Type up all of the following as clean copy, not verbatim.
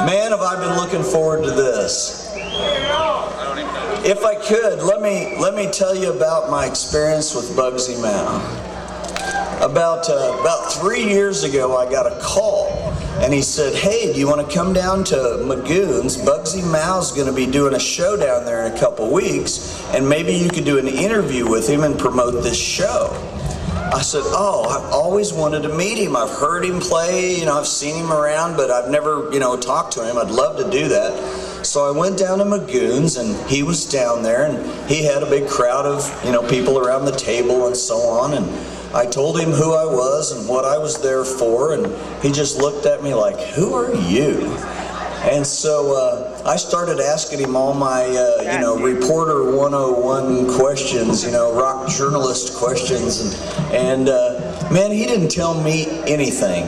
Man, have I been looking forward to this. If I could, let me tell you about my experience with Bugsy Maugh. About 3 years ago, I got a call, and he said, "Hey, do you want to come down to Magoon's? Bugsy Maugh's going to be doing a show down there in a couple weeks, and maybe you could do an interview with him and promote this show." I said, "Oh, I've always wanted to meet him. I've heard him play, I've seen him around, but I've never, talked to him. I'd love to do that." So I went down to Magoon's, and he was down there, and he had a big crowd of, people around the table and so on, and I told him who I was and what I was there for, and he just looked at me like, "Who are you?" And so I started asking him all my, Reporter 101 questions, rock journalist questions, and man, he didn't tell me anything.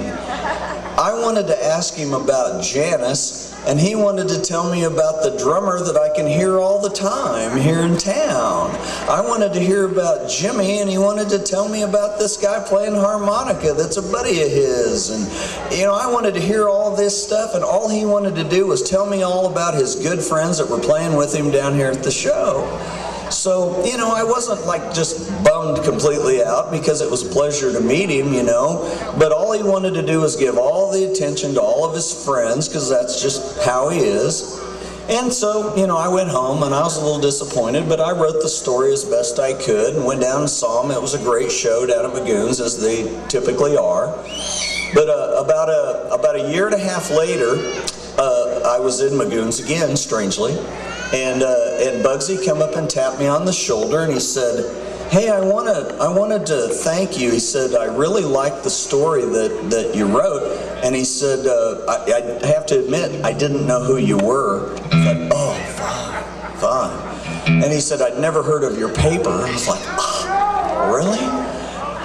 I wanted to ask him about Janice, and he wanted to tell me about the drummer that I can hear all the time here in town. I wanted to hear about Jimmy, and he wanted to tell me about this guy playing harmonica that's a buddy of his. And, I wanted to hear all this stuff, and all he wanted to do was tell me all about his good friends that were playing with him down here at the show. So, I wasn't like just bummed completely out because it was a pleasure to meet him, but all he wanted to do was give all the attention to all of his friends because that's just how he is. And so, I went home and I was a little disappointed, but I wrote the story as best I could and went down and saw him. It was a great show down at Magoon's, as they typically are. But about a year and a half later, I was in Magoon's again, strangely. And Bugsy came up and tapped me on the shoulder, and he said, "Hey, I wanted to thank you." He said, "I really liked the story that you wrote." And he said, I have to admit, I didn't know who you were." I thought, "Oh, fine. And he said, "I'd never heard of your paper." I was like, "Oh, really?"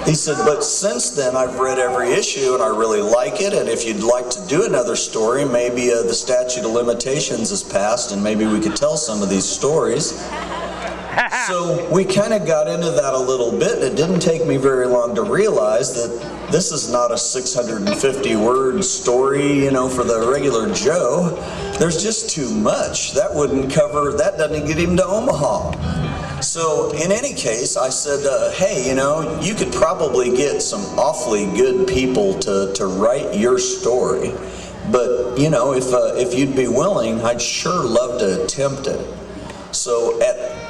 He said, "But since then, I've read every issue, and I really like it, and if you'd like to do another story, maybe the statute of limitations is passed, and maybe we could tell some of these stories." So we kind of got into that a little bit. It didn't take me very long to realize that this is not a 650-word story, for the regular Joe. There's just too much. That doesn't get him to Omaha. So in any case, I said, "Hey, you could probably get some awfully good people to write your story. But, if you'd be willing, I'd sure love to attempt it." So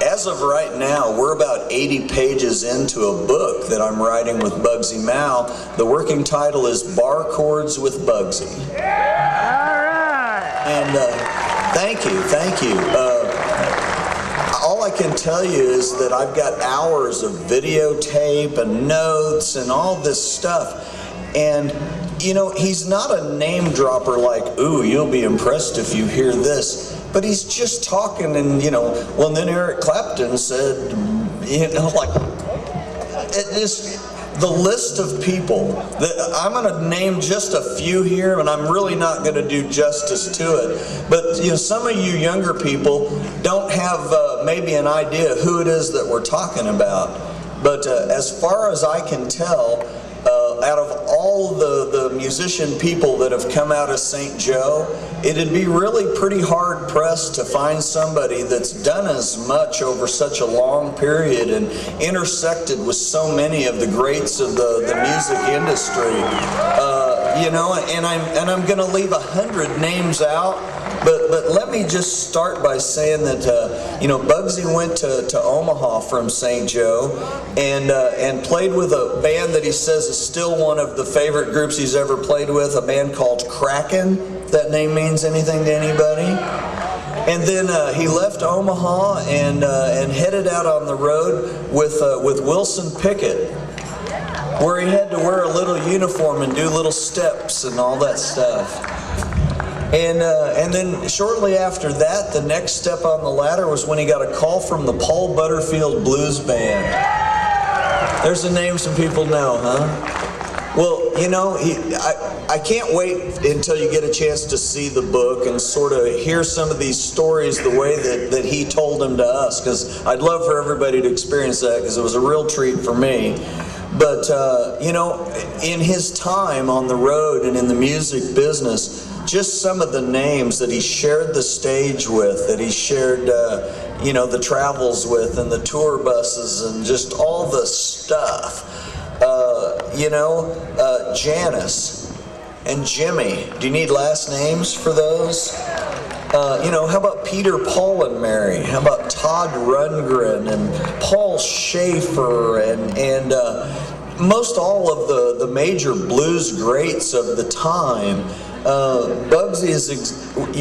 as of right now, we're about 80 pages into a book that I'm writing with Bugsy Maugh. The working title is Bar Chords with Bugsy. All right. And thank you. All I can tell you is that I've got hours of videotape and notes and all this stuff. And, he's not a name dropper like, "Ooh, you'll be impressed if you hear this." But he's just talking and, well, then Eric Clapton said, like, it is the list of people that I'm going to name just a few here, and I'm really not going to do justice to it. But, some of you younger people don't have maybe an idea who it is that we're talking about. But as far as I can tell, out of all the musician people that have come out of St. Joe, it'd be really pretty hard pressed to find somebody that's done as much over such a long period and intersected with so many of the greats of the music industry. And I'm going to leave 100 names out. But let me just start by saying that Bugsy went to Omaha from St. Joe and played with a band that he says is still one of the favorite groups he's ever played with, a band called Kraken, if that name means anything to anybody. And then he left Omaha and headed out on the road with Wilson Pickett, where he had to wear a little uniform and do little steps and all that stuff. And then shortly after that, the next step on the ladder was when he got a call from the Paul Butterfield Blues Band. There's a name some people know, huh? Well, I can't wait until you get a chance to see the book and sort of hear some of these stories the way that he told them to us, because I'd love for everybody to experience that, because it was a real treat for me. But, in his time on the road and in the music business, just some of the names that he shared the stage with, that he shared, you know, the travels with, and the tour buses, and just all the stuff. You know, Janice and Jimmy. Do you need last names for those? You know, how about Peter, Paul, and Mary? How about Todd Rundgren and Paul Schaefer and most all of the major blues greats of the time? Bugsy is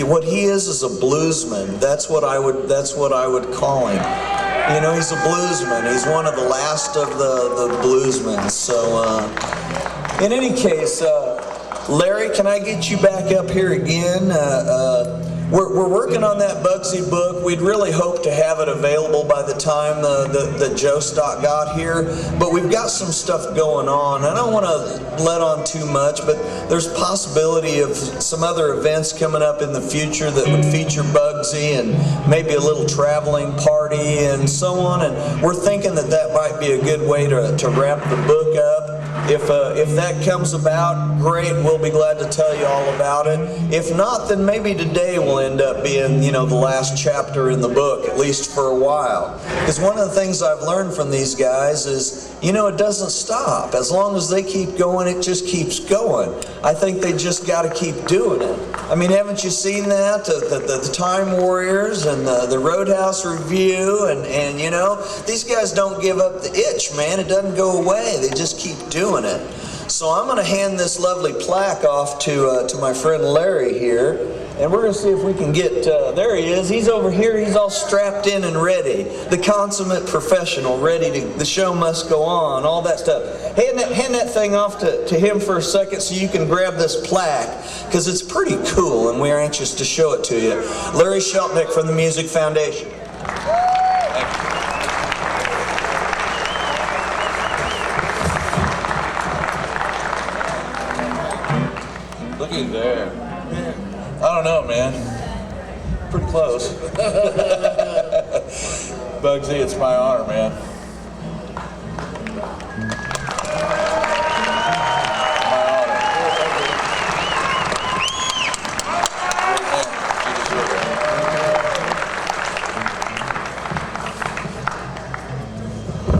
what he is a bluesman. That's what I would call him. You know, he's a bluesman. He's one of the last of the bluesmen. So, in any case, Larry, can I get you back up here again? We're working on that Bugsy book. We'd really hope to have it available by the time the Joe stock got here, but we've got some stuff going on. I don't want to let on too much, but there's possibility of some other events coming up in the future that would feature Bugsy, and maybe a little traveling party and so on, and we're thinking that might be a good way to wrap the book up. If that comes about, great, we'll be glad to tell you all about it. If not, then maybe today will end up being, you know, the last chapter in the book, at least for a while. Because one of the things I've learned from these guys is, you know, it doesn't stop. As long as they keep going, it just keeps going. I think they just got to keep doing it. I mean, haven't you seen that? The Time Warriors and the Roadhouse Review, and you know, these guys don't give up the itch, man. It doesn't go away. They just keep doing it. So I'm going to hand this lovely plaque off to my friend Larry here, and we're going to see if we can get, there he is. He's over here. He's all strapped in and ready. The consummate professional, ready to, the show must go on, all that stuff. Hand that thing off to him for a second so you can grab this plaque, because it's pretty cool, and we're anxious to show it to you. Larry Sheltnick from the Music Foundation. Looky there. I don't know, man. Pretty close. Bugsy, it's my honor, man. My honor.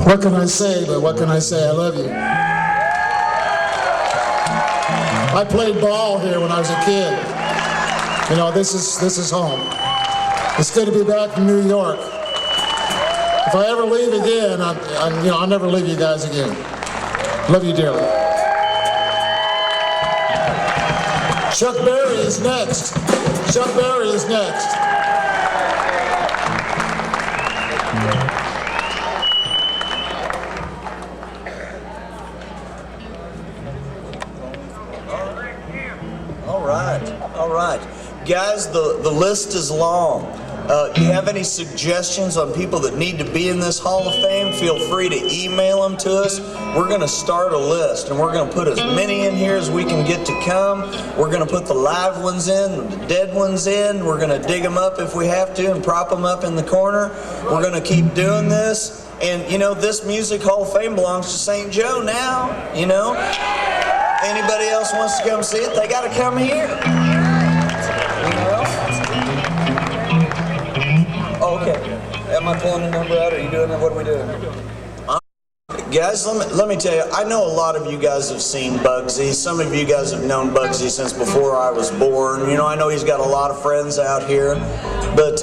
What can I say, but what can I say? I love you. I played ball here when I was a kid. You know, this is home. It's good to be back in New York. If I ever leave again, I'll never leave you guys again. Love you dearly. Chuck Berry is next. Chuck Berry is next. All right. Guys, the list is long. Do you have any suggestions on people that need to be in this Hall of Fame? Feel free to email them to us. We're going to start a list, and we're going to put as many in here as we can get to come. We're going to put the live ones in, the dead ones in. We're going to dig them up if we have to and prop them up in the corner. We're going to keep doing this. And, you know, this Music Hall of Fame belongs to St. Joe now, you know. Anybody else wants to come see it, they got to come here. Oh, okay. Am I pulling the number out? Are you doing it? What are we doing? Guys, let me tell you, I know a lot of you guys have seen Bugsy. Some of you guys have known Bugsy since before I was born. You know, I know he's got a lot of friends out here. But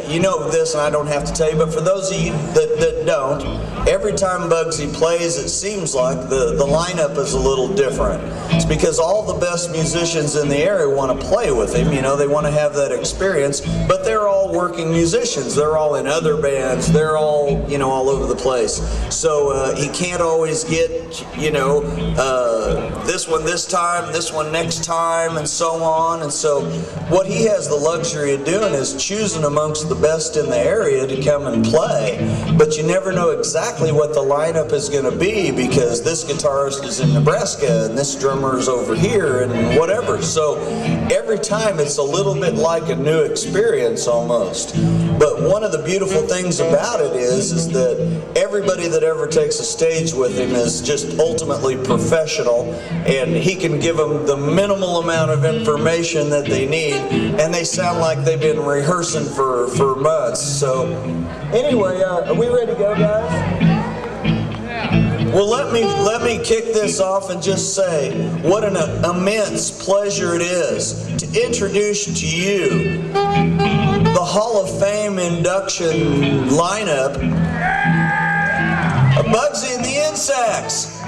you know this, and I don't have to tell you, but for those of you that don't, every time Bugsy plays, it seems like the lineup is a little different. It's because all the best musicians in the area want to play with him. You know, they want to have that experience, but they're all working musicians. They're all in other bands. They're all, you know, all over the place. So he can't always get, you know, this one this time, this one next time, and so on. And so what he has the luxury of doing is choosing amongst the best in the area to come and play. But you never know exactly what the lineup is going to be, because this guitarist is in Nebraska and this drummer is over here and whatever. So every time it's a little bit like a new experience almost. But one of the beautiful things about it is that everybody that ever takes a stage with him is just ultimately professional, and he can give them the minimal amount of information that they need, and they sound like they've been rehearsing for months. So anyway, are we ready to go, guys? Well, let me kick this off and just say what an immense pleasure it is to introduce to you the Hall of Fame induction lineup of Bugsy and the Insects.